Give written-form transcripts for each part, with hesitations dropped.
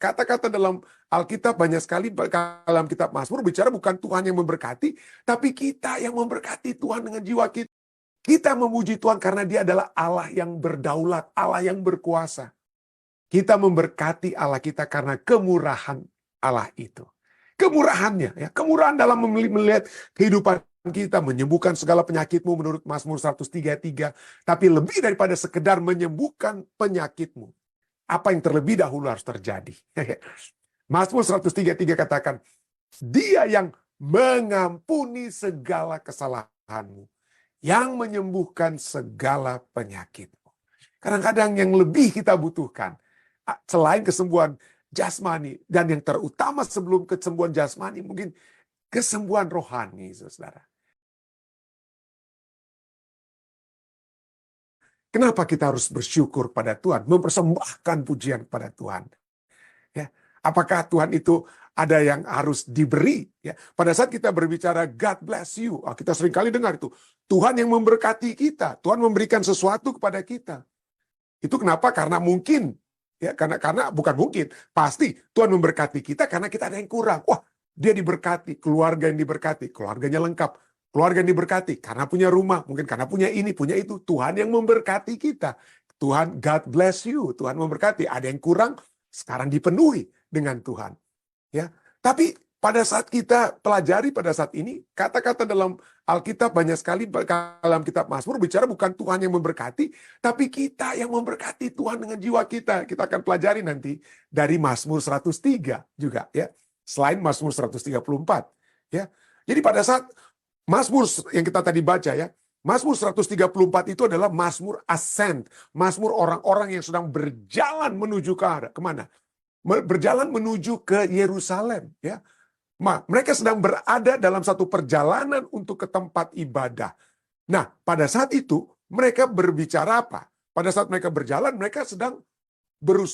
Kata-kata dalam Alkitab banyak sekali, dalam kitab Mazmur bicara bukan Tuhan yang memberkati, tapi kita yang memberkati Tuhan dengan jiwa kita. Kita memuji Tuhan karena Dia adalah Allah yang berdaulat, Allah yang berkuasa. Kita memberkati Allah kita karena kemurahan Allah itu. Kemurahannya, ya, kemurahan dalam melihat kehidupan kita, menyembuhkan segala penyakitmu menurut Mazmur 103:3, tapi lebih daripada sekedar menyembuhkan penyakitmu. Apa yang terlebih dahulu harus terjadi? Mazmur 103:3 katakan, Dia yang mengampuni segala kesalahanmu, yang menyembuhkan segala penyakitmu. Kadang-kadang yang lebih kita butuhkan, selain kesembuhan jasmani, dan yang terutama sebelum kesembuhan jasmani, mungkin kesembuhan rohani, saudara. Kenapa kita harus bersyukur pada Tuhan, mempersembahkan pujian pada Tuhan? Ya, apakah Tuhan itu ada yang harus diberi? Ya, pada saat kita berbicara God bless you, kita sering kali dengar itu, Tuhan yang memberkati kita, Tuhan memberikan sesuatu kepada kita. Itu kenapa? Karena mungkin, ya, karena bukan mungkin, pasti Tuhan memberkati kita karena kita ada yang kurang. Wah, dia diberkati, keluarga yang diberkati, keluarganya lengkap. Keluarga yang diberkati karena punya rumah, mungkin karena punya ini, punya itu. Tuhan yang memberkati kita. Tuhan, God bless you. Tuhan memberkati. Ada yang kurang, sekarang dipenuhi dengan Tuhan. Ya, tapi pada saat kita pelajari pada saat ini, kata-kata dalam Alkitab banyak sekali, dalam kitab Mazmur bicara bukan Tuhan yang memberkati, tapi kita yang memberkati Tuhan dengan jiwa kita. Kita akan pelajari nanti dari Mazmur 103 juga, ya. Selain Mazmur 134, ya. Jadi pada saat Mazmur yang kita tadi baca, ya, Mazmur 134 itu adalah Mazmur ascent, Mazmur orang-orang yang sedang berjalan menuju ke arah kemana? Berjalan menuju ke Yerusalem, ya. Mereka sedang berada dalam satu perjalanan untuk ke tempat ibadah. Nah, pada saat itu mereka berbicara apa? Pada saat mereka berjalan, mereka sedang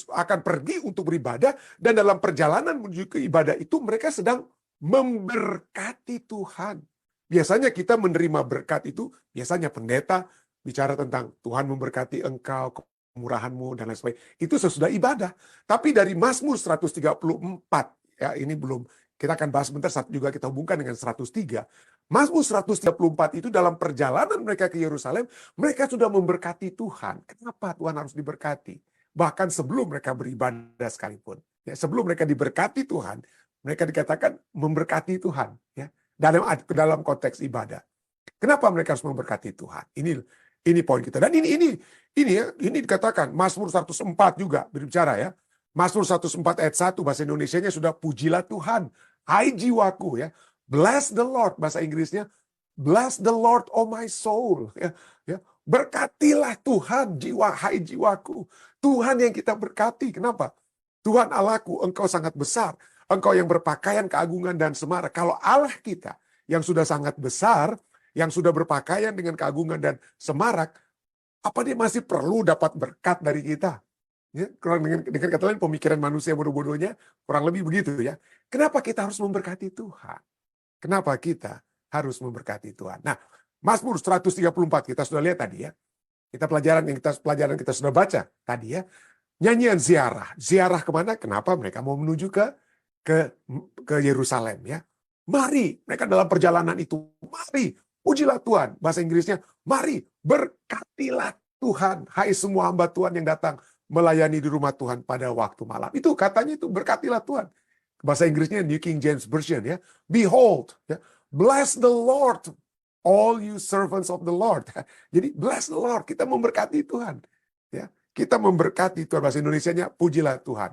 akan pergi untuk beribadah, dan dalam perjalanan menuju ke ibadah itu mereka sedang memberkati Tuhan. Biasanya kita menerima berkat itu, biasanya pendeta bicara tentang Tuhan memberkati engkau, kemurahanmu, dan lain sebagainya. Itu sesudah ibadah. Tapi dari Mazmur 134, ya, ini belum, kita akan bahas sebentar, juga kita hubungkan dengan 103. Mazmur 134 itu dalam perjalanan mereka ke Yerusalem, mereka sudah memberkati Tuhan. Kenapa Tuhan harus diberkati? Bahkan sebelum mereka beribadah sekalipun. Ya, sebelum mereka diberkati Tuhan, mereka dikatakan memberkati Tuhan. Ya, dalam konteks ibadah. Kenapa mereka harus memberkati Tuhan? Ini poin kita. Dan ini dikatakan Mazmur 104 juga berbicara, ya. Mazmur 104 ayat 1 bahasa Indonesianya sudah, pujilah Tuhan, hai jiwaku, ya. Bless the Lord, bahasa Inggrisnya bless the Lord oh my soul, ya. Berkatilah Tuhan, hai jiwaku. Tuhan yang kita berkati. Kenapa? Tuhan Allahku, engkau sangat besar. Engkau yang berpakaian keagungan dan semarak. Kalau Allah kita yang sudah sangat besar, yang sudah berpakaian dengan keagungan dan semarak, apa dia masih perlu dapat berkat dari kita? Ya, dengan kata lain, pemikiran manusia bodoh-bodohnya kurang lebih begitu, ya. Kenapa kita harus memberkati Tuhan? Kenapa kita harus memberkati Tuhan? Nah, Mazmur 134 kita sudah lihat tadi, ya. Pelajaran kita sudah baca tadi, ya. Nyanyian ziarah. Ziarah kemana? Kenapa mereka mau menuju ke Yerusalem, ya. Mari, mereka dalam perjalanan itu, mari, pujilah Tuhan. Bahasa Inggrisnya, mari, berkatilah Tuhan, hai semua hamba Tuhan yang datang melayani di rumah Tuhan pada waktu malam. Itu katanya itu, berkatilah Tuhan. Bahasa Inggrisnya New King James Version, ya. Behold, ya. Bless the Lord, all you servants of the Lord. Jadi bless the Lord, kita memberkati Tuhan, ya. Kita memberkati Tuhan. Bahasa Indonesianya, pujilah Tuhan.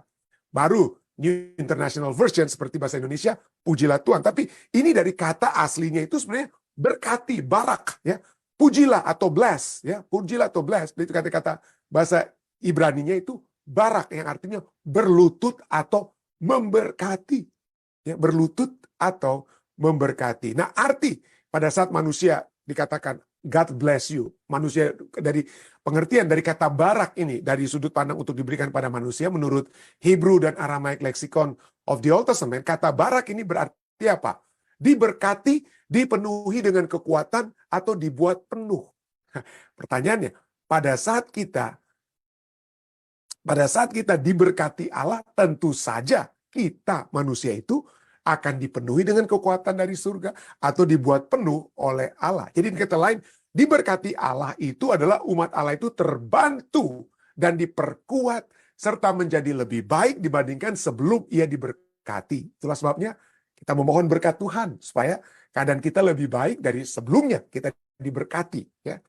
Baru New International Version seperti bahasa Indonesia, pujilah Tuhan. Tapi ini dari kata aslinya itu sebenarnya berkati, barak, ya. Pujilah atau bless, ya. Pujilah atau bless. Itu kata-kata bahasa Ibraninya itu barak, yang artinya berlutut atau memberkati. Ya, berlutut atau memberkati. Nah, arti pada saat manusia dikatakan God bless you. Manusia, dari pengertian dari kata barak ini, dari sudut pandang untuk diberikan pada manusia, menurut Hebrew dan Aramaic Lexicon of the Old Testament, kata barak ini berarti apa? Diberkati, dipenuhi dengan kekuatan, atau dibuat penuh. Pertanyaannya, pada saat kita pada saat kita diberkati Allah, tentu saja kita manusia itu akan dipenuhi dengan kekuatan dari surga atau dibuat penuh oleh Allah. Jadi dengan kata lain, diberkati Allah itu adalah umat Allah itu terbantu dan diperkuat serta menjadi lebih baik dibandingkan sebelum ia diberkati. Itulah sebabnya kita memohon berkat Tuhan supaya keadaan kita lebih baik dari sebelumnya kita diberkati. Ya.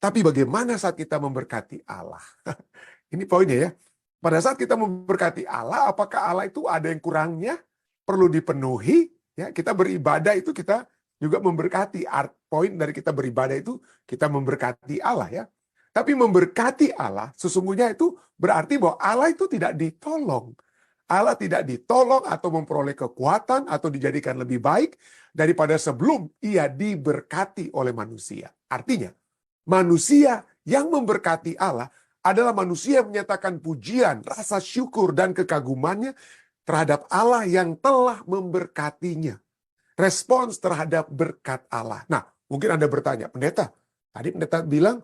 Tapi bagaimana saat kita memberkati Allah? Ini poinnya ya. Pada saat kita memberkati Allah, apakah Allah itu ada yang kurangnya? Perlu dipenuhi? Ya, kita beribadah itu kita juga memberkati. Poin dari kita beribadah itu kita memberkati Allah ya. Tapi memberkati Allah sesungguhnya itu berarti bahwa Allah itu tidak ditolong. Allah tidak ditolong atau memperoleh kekuatan atau dijadikan lebih baik daripada sebelum ia diberkati oleh manusia. Artinya, manusia yang memberkati Allah adalah manusia yang menyatakan pujian, rasa syukur, dan kekagumannya terhadap Allah yang telah memberkatinya. Respons terhadap berkat Allah. Nah, mungkin Anda bertanya, pendeta, tadi pendeta bilang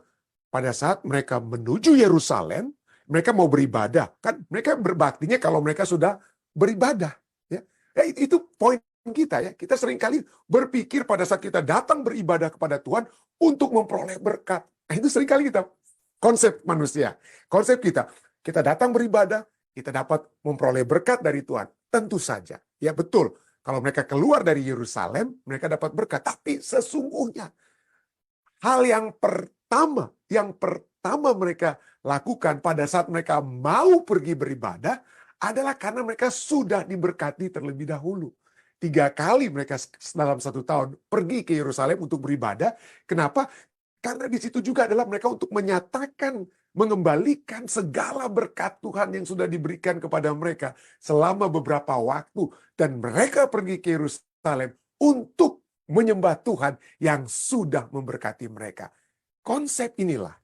pada saat mereka menuju Yerusalem, mereka mau beribadah. Kan mereka berbaktinya kalau mereka sudah beribadah. Ya, itu poin kita ya. Kita seringkali berpikir pada saat kita datang beribadah kepada Tuhan untuk memperoleh berkat. Nah, itu seringkali kita konsep manusia, konsep kita datang beribadah, kita dapat memperoleh berkat dari Tuhan. Tentu saja, ya betul. Kalau mereka keluar dari Yerusalem, mereka dapat berkat. Tapi sesungguhnya, hal yang pertama mereka lakukan pada saat mereka mau pergi beribadah, adalah karena mereka sudah diberkati terlebih dahulu. 3 kali mereka dalam 1 tahun pergi ke Yerusalem untuk beribadah. Kenapa? Karena di situ juga adalah mereka untuk menyatakan, mengembalikan segala berkat Tuhan yang sudah diberikan kepada mereka selama beberapa waktu. Dan mereka pergi ke Yerusalem untuk menyembah Tuhan yang sudah memberkati mereka. Konsep inilah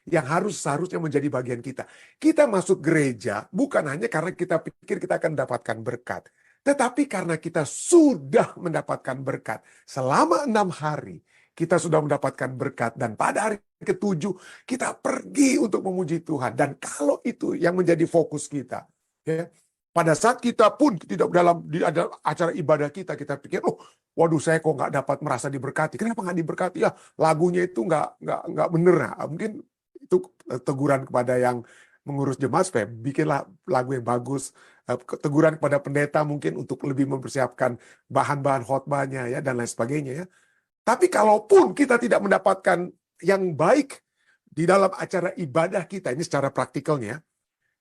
yang seharusnya menjadi bagian kita. Kita masuk gereja bukan hanya karena kita pikir kita akan mendapatkan berkat. Tetapi karena kita sudah mendapatkan berkat selama 6 hari. Kita sudah mendapatkan berkat dan pada hari ke-7 kita pergi untuk memuji Tuhan. Dan kalau itu yang menjadi fokus kita, ya, pada saat kita pun tidak di acara ibadah kita pikir, waduh saya kok nggak dapat merasa diberkati. Kenapa nggak diberkati? Ya lagunya itu nggak bener. Nah, mungkin itu teguran kepada yang mengurus jemaat supaya bikinlah lagu yang bagus. Teguran kepada pendeta mungkin untuk lebih mempersiapkan bahan-bahan khotbahnya ya dan lain sebagainya ya. Tapi kalaupun kita tidak mendapatkan yang baik di dalam acara ibadah kita, ini secara praktikalnya,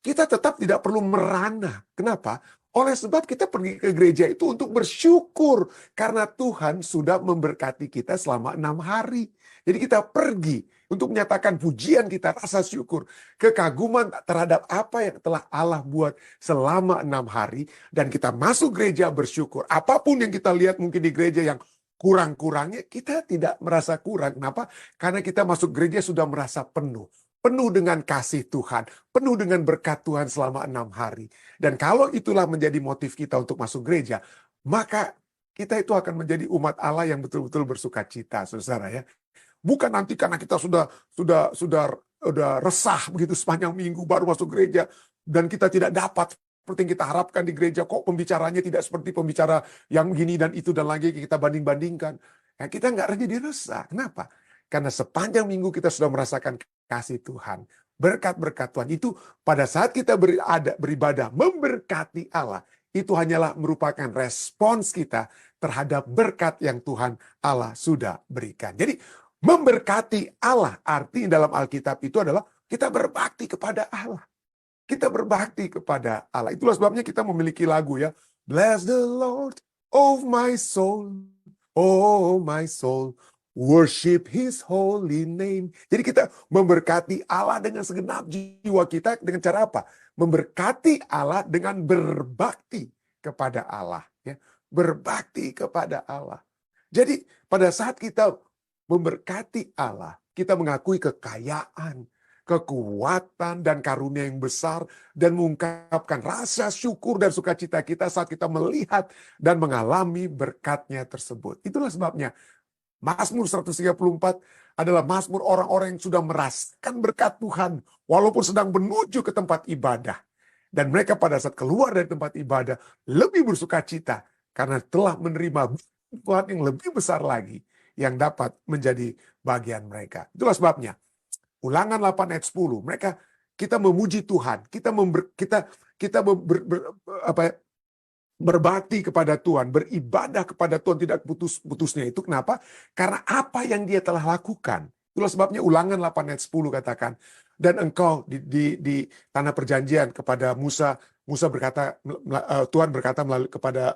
kita tetap tidak perlu merana. Kenapa? Oleh sebab kita pergi ke gereja itu untuk bersyukur. Karena Tuhan sudah memberkati kita selama 6 hari. Jadi kita pergi untuk menyatakan pujian kita, rasa syukur, kekaguman terhadap apa yang telah Allah buat selama 6 hari. Dan kita masuk gereja bersyukur. Apapun yang kita lihat mungkin di gereja yang kurang-kurangnya, kita tidak merasa kurang. Kenapa? Karena kita masuk gereja sudah merasa penuh. Penuh dengan kasih Tuhan. Penuh dengan berkat Tuhan selama 6 hari. Dan kalau itulah menjadi motif kita untuk masuk gereja, maka kita itu akan menjadi umat Allah yang betul-betul bersuka cita, saudara ya. Bukan nanti karena kita sudah resah begitu sepanjang minggu baru masuk gereja. Dan kita tidak dapat seperti yang kita harapkan di gereja, kok pembicaranya tidak seperti pembicara yang gini dan itu dan lagi kita banding-bandingkan. Ya, kita nggak jadi resah. Kenapa? Karena sepanjang minggu kita sudah merasakan kasih Tuhan. Berkat-berkat Tuhan itu pada saat kita beribadah memberkati Allah, itu hanyalah merupakan respons kita terhadap berkat yang Tuhan Allah sudah berikan. Jadi memberkati Allah arti dalam Alkitab itu adalah kita berbakti kepada Allah. Kita berbakti kepada Allah. Itulah sebabnya kita memiliki lagu ya. Bless the Lord, oh my soul, oh my soul. Worship His holy name. Jadi kita memberkati Allah dengan segenap jiwa kita dengan cara apa? Memberkati Allah dengan berbakti kepada Allah. Ya. Berbakti kepada Allah. Jadi pada saat kita memberkati Allah, kita mengakui kekayaan, kekuatan dan karunia yang besar dan mengungkapkan rasa syukur dan sukacita kita saat kita melihat dan mengalami berkatnya tersebut. Itulah sebabnya Mazmur 134 adalah mazmur orang-orang yang sudah merasakan berkat Tuhan, walaupun sedang menuju ke tempat ibadah. Dan mereka pada saat keluar dari tempat ibadah, lebih bersuka cita, karena telah menerima Tuhan yang lebih besar lagi, yang dapat menjadi bagian mereka. Itulah sebabnya, Ulangan 8 ayat 10, kita memuji Tuhan, kita berbakti kepada Tuhan, beribadah kepada Tuhan tidak putus-putusnya. Itu kenapa? Karena apa yang dia telah lakukan. Itulah sebabnya Ulangan 8 ayat 10 katakan, dan engkau di tanah perjanjian kepada Musa berkata, Tuhan berkata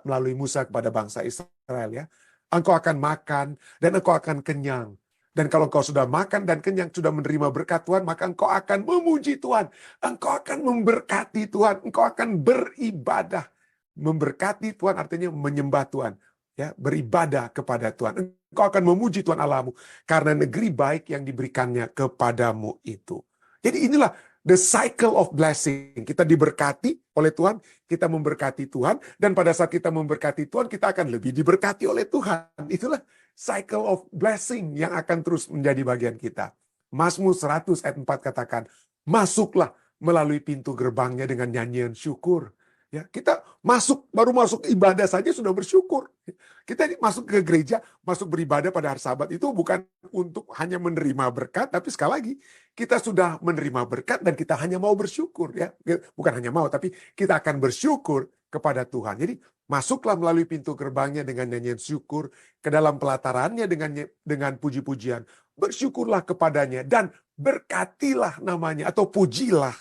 melalui Musa kepada bangsa Israel, ya, engkau akan makan dan engkau akan kenyang. Dan kalau engkau sudah makan dan kenyang, sudah menerima berkat Tuhan, maka engkau akan memuji Tuhan. Engkau akan memberkati Tuhan. Engkau akan beribadah. Memberkati Tuhan artinya menyembah Tuhan. Ya, beribadah kepada Tuhan. Engkau akan memuji Tuhan Allahmu. Karena negeri baik yang diberikannya kepadamu itu. Jadi inilah the cycle of blessing. Kita diberkati oleh Tuhan, kita memberkati Tuhan, dan pada saat kita memberkati Tuhan, kita akan lebih diberkati oleh Tuhan. Itulah cycle of blessing yang akan terus menjadi bagian kita. Mazmur 100 ayat 4 katakan, masuklah melalui pintu gerbangnya dengan nyanyian syukur. Ya, kita baru masuk ibadah saja sudah bersyukur. Kita masuk ke gereja, masuk beribadah pada hari Sabat itu bukan untuk hanya menerima berkat, tapi sekali lagi kita sudah menerima berkat dan kita hanya mau bersyukur, ya. Bukan hanya mau, tapi kita akan bersyukur kepada Tuhan. Jadi masuklah melalui pintu gerbangnya dengan nyanyian syukur, ke dalam pelatarannya dengan puji-pujian. Bersyukurlah kepadanya dan berkatilah namanya, atau pujilah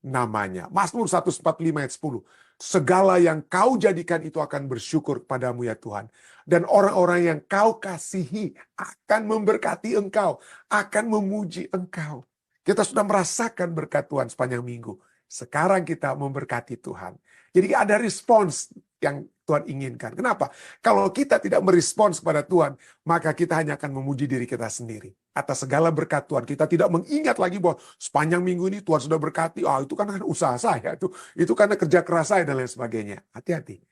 namanya. Mazmur 145 ayat 10. Segala yang kau jadikan itu akan bersyukur kepadamu ya Tuhan. Dan orang-orang yang kau kasihi akan memberkati engkau, akan memuji engkau. Kita sudah merasakan berkat Tuhan sepanjang minggu. Sekarang kita memberkati Tuhan. Jadi ada respons yang Tuhan inginkan. Kenapa? Kalau kita tidak merespons kepada Tuhan, maka kita hanya akan memuji diri kita sendiri. Atas segala berkat Tuhan, kita tidak mengingat lagi bahwa sepanjang minggu ini Tuhan sudah berkati. Itu kan usaha saya, itu karena kerja keras saya dan lain sebagainya. Hati-hati.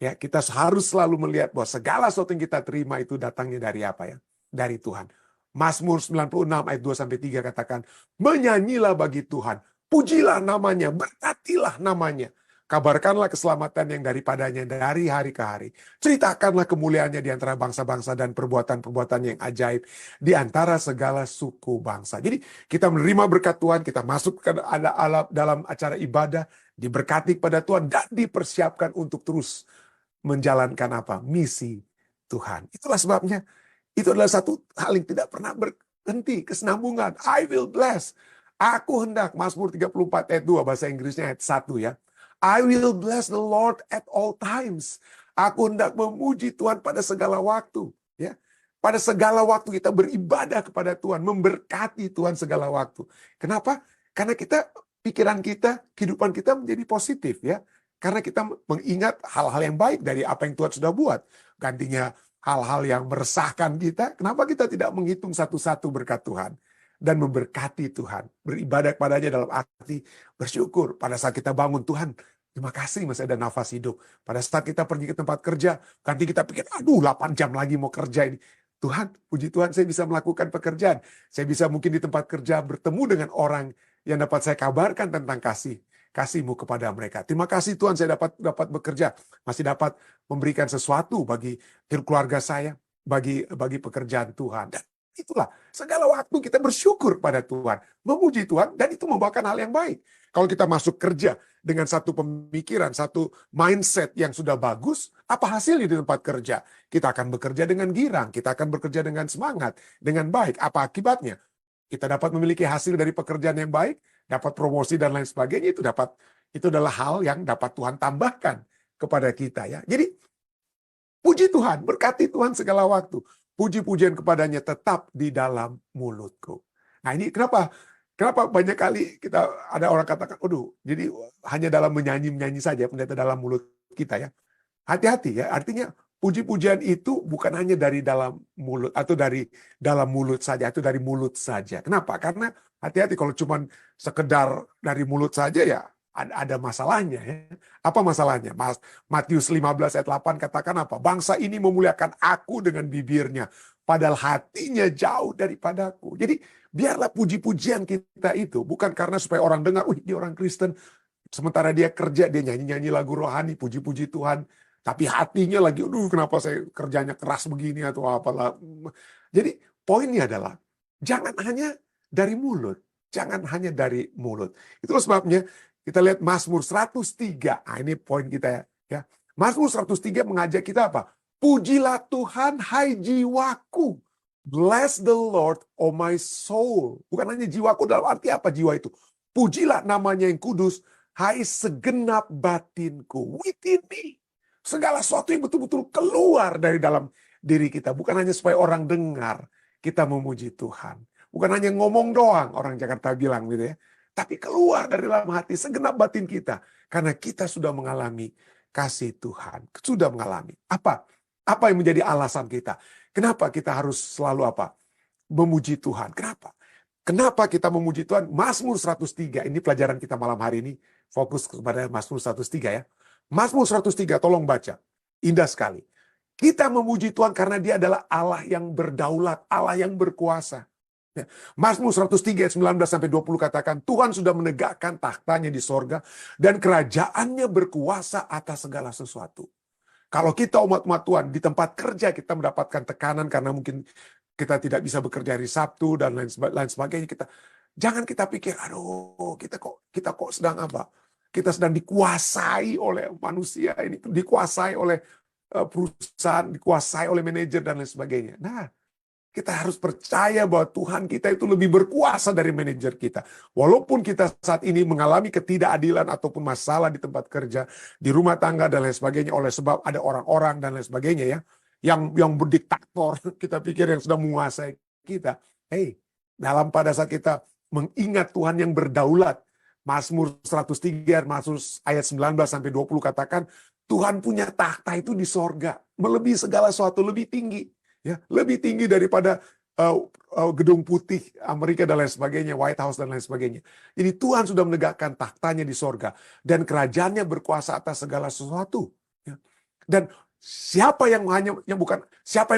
Ya, kita harus selalu melihat bahwa segala sesuatu yang kita terima itu datangnya dari apa ya? Dari Tuhan. Mazmur 96 ayat 2-3 katakan, menyanyilah bagi Tuhan, pujilah namanya, berkatilah namanya. Kabarkanlah keselamatan yang daripadanya dari hari ke hari. Ceritakanlah kemuliaannya di antara bangsa-bangsa dan perbuatan-perbuatan yang ajaib di antara segala suku bangsa. Jadi kita menerima berkat Tuhan, kita masuk ke dalam acara ibadah, diberkati kepada Tuhan dan dipersiapkan untuk terus menjalankan apa? Misi Tuhan. Itulah sebabnya itu adalah satu hal yang tidak pernah berhenti, kesinambungan. I will bless. Aku hendak, Mazmur 34 ayat 2, bahasa Inggrisnya ayat 1 ya. I will bless the Lord at all times. Aku hendak memuji Tuhan pada segala waktu. Ya, pada segala waktu kita beribadah kepada Tuhan, memberkati Tuhan segala waktu. Kenapa? Karena pikiran kita, kehidupan kita menjadi positif ya. Karena kita mengingat hal-hal yang baik dari apa yang Tuhan sudah buat. Gantinya hal-hal yang meresahkan kita. Kenapa kita tidak menghitung satu-satu berkat Tuhan? Dan memberkati Tuhan, beribadah kepadanya dalam arti bersyukur. Pada saat kita bangun, Tuhan, terima kasih masih ada nafas hidup. Pada saat kita pergi ke tempat kerja, ganti kita pikir, 8 jam lagi mau kerja ini. Tuhan, puji Tuhan saya bisa melakukan pekerjaan. Saya bisa mungkin di tempat kerja bertemu dengan orang yang dapat saya kabarkan tentang kasih-Mu kepada mereka. Terima kasih Tuhan saya dapat bekerja, masih dapat memberikan sesuatu bagi keluarga saya, bagi pekerjaan Tuhan. Dan itulah, segala waktu kita bersyukur pada Tuhan, memuji Tuhan, dan itu membawakan hal yang baik. Kalau kita masuk kerja dengan satu pemikiran, satu mindset yang sudah bagus, apa hasilnya di tempat kerja? Kita akan bekerja dengan girang, kita akan bekerja dengan semangat, dengan baik. Apa akibatnya? Kita dapat memiliki hasil dari pekerjaan yang baik, dapat promosi dan lain sebagainya, itu adalah hal yang dapat Tuhan tambahkan kepada kita ya. Jadi, puji Tuhan, berkati Tuhan segala waktu. Puji-pujian kepadanya tetap di dalam mulutku. Nah ini kenapa banyak kali ada orang katakan, jadi hanya dalam menyanyi saja, pendeta dalam mulut kita ya. Hati-hati ya, artinya puji-pujian itu bukan hanya dari dalam mulut, atau dari dalam mulut saja, atau dari mulut saja. Kenapa? Karena hati-hati kalau cuma sekedar dari mulut saja ya, ada masalahnya ya. Apa masalahnya? Matius 15 ayat 8 katakan apa? Bangsa ini memuliakan aku dengan bibirnya, padahal hatinya jauh daripadaku. Jadi biarlah puji-pujian kita itu bukan karena supaya orang dengar, wih dia orang Kristen, sementara dia kerja, dia nyanyi-nyanyi lagu rohani, puji-puji Tuhan, tapi hatinya lagi, aduh kenapa saya kerjanya keras begini atau apalah. Jadi poinnya adalah, jangan hanya dari mulut, jangan hanya dari mulut. Itulah sebabnya kita lihat Mazmur 103. Nah, ini poin kita ya. Mazmur 103 mengajak kita apa? Pujilah Tuhan, hai jiwaku. Bless the Lord, oh my soul. Bukan hanya jiwaku, dalam arti apa jiwa itu? Pujilah namanya yang kudus, hai segenap batinku. Within me. Segala sesuatu yang betul-betul keluar dari dalam diri kita. Bukan hanya supaya orang dengar kita memuji Tuhan. Bukan hanya ngomong doang, orang Jakarta bilang gitu ya. Tapi keluar dari dalam hati, segenap batin kita. Karena kita sudah mengalami kasih Tuhan. Sudah mengalami. Apa yang menjadi alasan kita? Kenapa kita harus selalu apa? Memuji Tuhan. Kenapa kita memuji Tuhan? Mazmur 103. Ini pelajaran kita malam hari ini. Fokus kepada Mazmur 103 ya. Mazmur 103, tolong baca. Indah sekali. Kita memuji Tuhan karena dia adalah Allah yang berdaulat, Allah yang berkuasa. Ya. Mazmur 103 ayat 19-20 katakan, Tuhan sudah menegakkan tahtanya di sorga dan kerajaannya berkuasa atas segala sesuatu. Kalau kita umat-umat Tuhan di tempat kerja kita mendapatkan tekanan karena mungkin kita tidak bisa bekerja hari Sabtu dan lain sebagainya, jangan kita pikir, aduh kita kok sedang apa? Kita sedang dikuasai oleh manusia ini, dikuasai oleh perusahaan, dikuasai oleh manajer dan lain sebagainya. Nah, kita harus percaya bahwa Tuhan kita itu lebih berkuasa dari manajer kita. Walaupun kita saat ini mengalami ketidakadilan ataupun masalah di tempat kerja, di rumah tangga dan lain sebagainya, oleh sebab ada orang-orang dan lain sebagainya ya, yang berdiktator, kita pikir yang sudah menguasai kita. Dalam pada saat kita mengingat Tuhan yang berdaulat, Mazmur 103, Mazmur ayat 19-20 katakan, Tuhan punya tahta itu di sorga, melebihi segala sesuatu, lebih tinggi. Ya, lebih tinggi daripada gedung putih Amerika dan lain sebagainya, White House dan lain sebagainya. Jadi Tuhan sudah menegakkan tahtanya di sorga dan kerajaannya berkuasa atas segala sesuatu. Ya. Dan siapa yang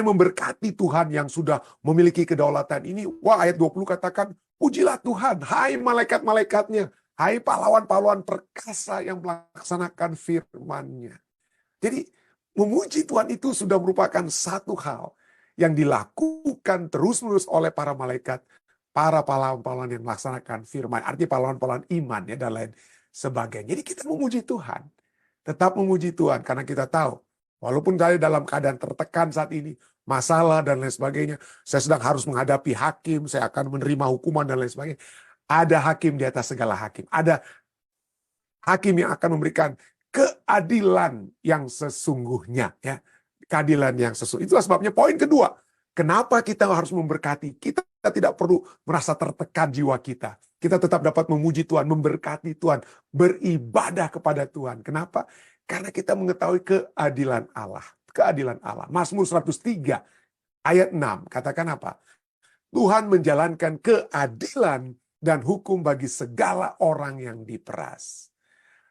memberkati Tuhan yang sudah memiliki kedaulatan ini? Wah, ayat 20 katakan, pujilah Tuhan, hai malaikat-malaikatnya, hai pahlawan-pahlawan perkasa yang melaksanakan firman-Nya. Jadi memuji Tuhan itu sudah merupakan satu hal yang dilakukan terus-menerus oleh para malaikat, para pahlawan-pahlawan yang melaksanakan firman, arti pahlawan-pahlawan iman ya dan lain sebagainya. Jadi kita memuji Tuhan, tetap memuji Tuhan karena kita tahu, walaupun saya dalam keadaan tertekan saat ini, masalah dan lain sebagainya, saya sedang harus menghadapi hakim, saya akan menerima hukuman dan lain sebagainya. Ada hakim di atas segala hakim, ada hakim yang akan memberikan keadilan yang sesungguhnya ya. Keadilan yang sesungguhnya. Itulah sebabnya poin kedua. Kenapa kita harus memberkati? Kita tidak perlu merasa tertekan jiwa kita. Kita tetap dapat memuji Tuhan, memberkati Tuhan, beribadah kepada Tuhan. Kenapa? Karena kita mengetahui keadilan Allah. Keadilan Allah. Mazmur 103 ayat 6 katakan apa? Tuhan menjalankan keadilan dan hukum bagi segala orang yang diperas.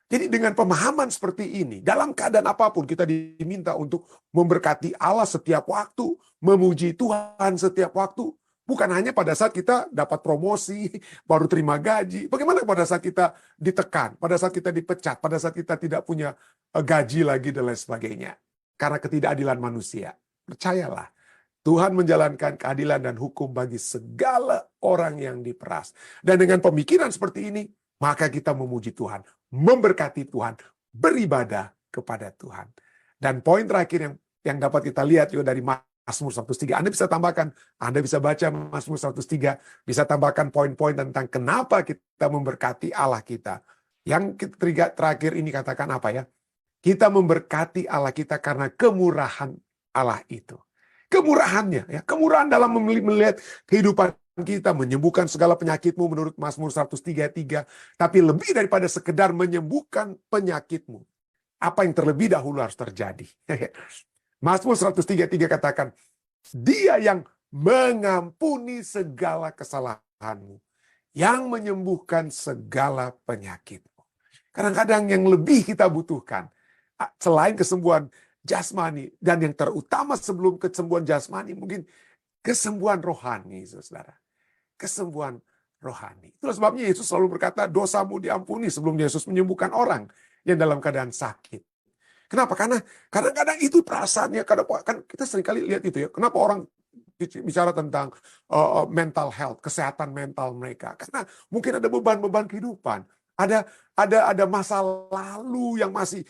Jadi dengan pemahaman seperti ini, dalam keadaan apapun kita diminta untuk memberkati Allah setiap waktu, memuji Tuhan setiap waktu. Bukan hanya pada saat kita dapat promosi, baru terima gaji. Bagaimana pada saat kita ditekan, pada saat kita dipecat, pada saat kita tidak punya gaji lagi dan lain sebagainya. Karena ketidakadilan manusia. Percayalah, Tuhan menjalankan keadilan dan hukum bagi segala orang yang diperas. Dan dengan pemikiran seperti ini, maka kita memuji Tuhan, memberkati Tuhan, beribadah kepada Tuhan. Dan poin terakhir yang dapat kita lihat juga dari Mazmur 103. Anda bisa tambahkan, Anda bisa baca Mazmur 103, bisa tambahkan poin-poin tentang kenapa kita memberkati Allah kita. Yang terakhir ini katakan apa ya? Kita memberkati Allah kita karena kemurahan Allah itu. Kemurahannya, ya, kemurahan dalam melihat kehidupan kita, menyembuhkan segala penyakitmu menurut Mazmur 103:3, tapi lebih daripada sekedar menyembuhkan penyakitmu. Apa yang terlebih dahulu harus terjadi? Mazmur 103:3 katakan, Dia yang mengampuni segala kesalahanmu, yang menyembuhkan segala penyakitmu. Kadang-kadang yang lebih kita butuhkan, selain kesembuhan jasmani, dan yang terutama sebelum kesembuhan jasmani, mungkin Kesembuhan rohani, saudara. Kesembuhan rohani. Itulah sebabnya Yesus selalu berkata, dosamu diampuni sebelum Yesus menyembuhkan orang yang dalam keadaan sakit. Kenapa? Karena kadang-kadang itu perasaannya. Kan kita seringkali lihat itu ya. Kenapa orang bicara tentang mental health, kesehatan mental mereka? Karena mungkin ada beban-beban kehidupan. Ada masa lalu yang masih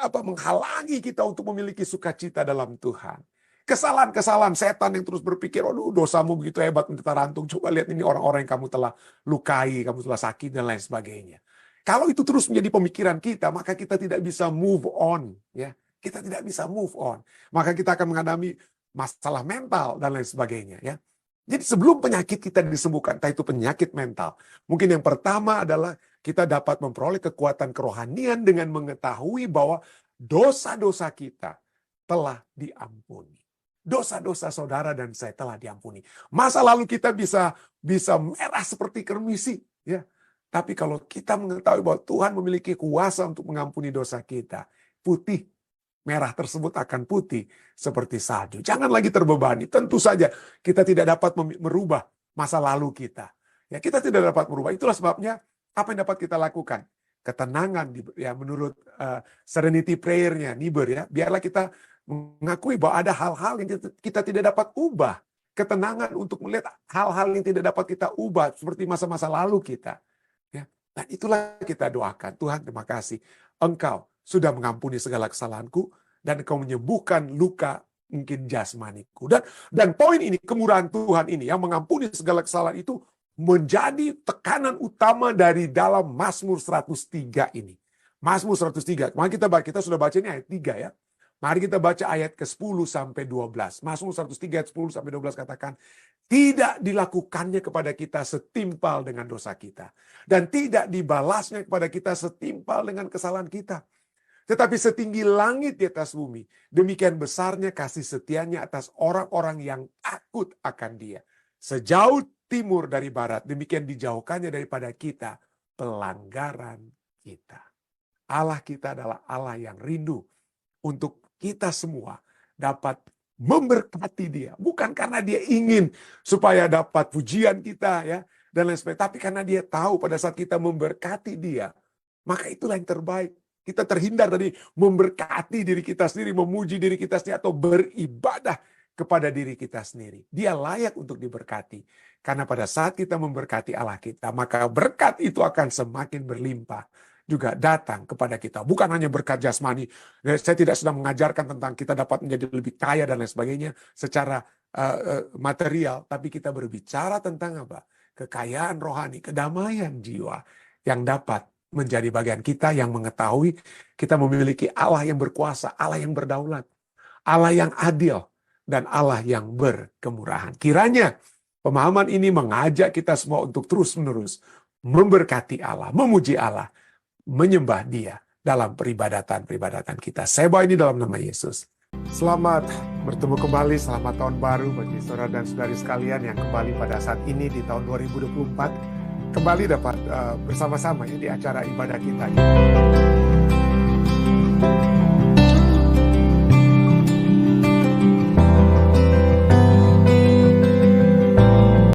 menghalangi kita untuk memiliki sukacita dalam Tuhan. Kesalahan-kesalahan setan yang terus berpikir, aduh dosamu begitu hebat kita rantung. Coba lihat ini orang-orang yang kamu telah lukai, kamu telah sakit dan lain sebagainya. Kalau itu terus menjadi pemikiran kita, maka kita tidak bisa move on. Ya, kita tidak bisa move on. Maka kita akan menghadapi masalah mental dan lain sebagainya. Ya, jadi sebelum penyakit kita disembuhkan, entah itu penyakit mental, mungkin yang pertama adalah kita dapat memperoleh kekuatan kerohanian dengan mengetahui bahwa dosa-dosa kita telah diampuni. Dosa-dosa saudara dan saya telah diampuni. Masa lalu kita bisa merah seperti kermisi, ya. Tapi kalau kita mengetahui bahwa Tuhan memiliki kuasa untuk mengampuni dosa kita, putih, merah tersebut akan putih seperti salju. Jangan lagi terbebani. Tentu saja kita tidak dapat merubah masa lalu kita. Ya, kita tidak dapat merubah. Itulah sebabnya apa yang dapat kita lakukan? Ketenangan, ya, menurut Serenity Prayer-nya Niebuhr, ya. Biarlah kita mengakui bahwa ada hal-hal yang kita tidak dapat ubah. Ketenangan untuk melihat hal-hal yang tidak dapat kita ubah, seperti masa-masa lalu kita. Ya. Dan itulah kita doakan. Tuhan, terima kasih. Engkau sudah mengampuni segala kesalahanku, dan Engkau menyembuhkan luka mungkin jasmaniku. Dan poin ini, kemurahan Tuhan ini, yang mengampuni segala kesalahan itu, menjadi tekanan utama dari dalam Mazmur 103 ini. Mazmur 103. Mari kita sudah baca ini ayat 3 ya. Mari kita baca ayat ke-10 sampai 12. Mazmur 103 ayat 10 sampai 12 katakan, tidak dilakukannya kepada kita setimpal dengan dosa kita, dan tidak dibalasnya kepada kita setimpal dengan kesalahan kita. Tetapi setinggi langit di atas bumi, demikian besarnya kasih setianya atas orang-orang yang takut akan Dia. Sejauh timur dari barat, demikian dijauhkannya daripada kita pelanggaran kita. Allah kita adalah Allah yang rindu untuk kita semua dapat memberkati Dia. Bukan karena Dia ingin supaya dapat pujian kita, ya, dan lain sebagainya, tapi karena Dia tahu pada saat kita memberkati Dia, maka itulah yang terbaik. Kita terhindar dari memberkati diri kita sendiri, memuji diri kita sendiri, atau beribadah kepada diri kita sendiri. Dia layak untuk diberkati. Karena pada saat kita memberkati Allah kita, maka berkat itu akan semakin berlimpah juga datang kepada kita. Bukan hanya berkat jasmani. Saya tidak sedang mengajarkan tentang kita dapat menjadi lebih kaya dan lain sebagainya secara material, tapi kita berbicara tentang apa? Kekayaan rohani, kedamaian jiwa yang dapat menjadi bagian kita, yang mengetahui kita memiliki Allah yang berkuasa, Allah yang berdaulat, Allah yang adil, dan Allah yang berkemurahan. Kiranya pemahaman ini mengajak kita semua untuk terus-menerus memberkati Allah, memuji Allah, menyembah Dia dalam peribadatan-peribadatan kita. Saya bawa ini dalam nama Yesus. Selamat bertemu kembali, selamat tahun baru bagi saudara dan saudari sekalian yang kembali pada saat ini di tahun 2024. Kembali dapat bersama-sama ya di acara ibadah kita.